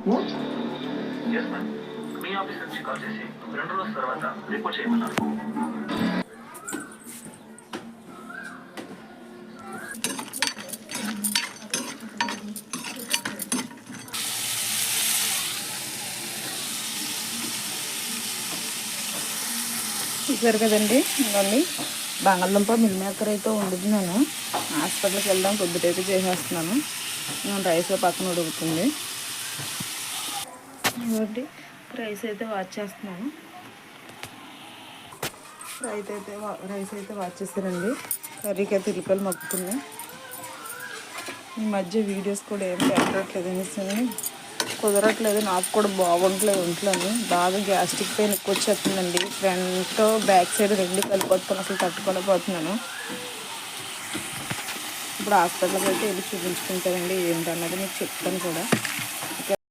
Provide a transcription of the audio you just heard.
Yes ma'am, మీ office నుంచి call చేసి 2 రోజుల తర్వాత రిపోర్ట్ చేయమన్నారు. చూసారు కదండి, ఇవన్నీ బంగాళదుంప మిల్ మేకర్ అయితే వండుతున్నాను. హాస్పిటల్కి వెళ్దాం పొద్దుటైతే చేసేస్తున్నాను. నేను రైస్ పక్కన ఉడుకుతుంది. ఇవ్వండి, రైస్ అయితే వాచ్ చేస్తున్నాను. రైస్ అయితే వాచ్ చేస్తానండి. కర్రీకి అయితే ఉల్లిపాయలు మగ్గుతున్నాయి. ఈ మధ్య వీడియోస్ కూడా ఏం పెట్టట్లేదు అనేసి కుదరట్లేదు. నాకు కూడా బాగుంటలేదు ఒంట్లోని. బాగా గ్యాస్ట్రిక్ పెయిన్ ఎక్కువ వచ్చేస్తుందండి. ఫ్రంట్ బ్యాక్ సైడ్ రెండు కలిపొట్టుకొని అసలు తట్టుకోలేకపోతున్నాను. ఇప్పుడు హాస్పిటల్కి అయితే వెళ్ళి చూపించుకుంటానండి ఏంటన్నది మీకు చెప్తాను కూడా.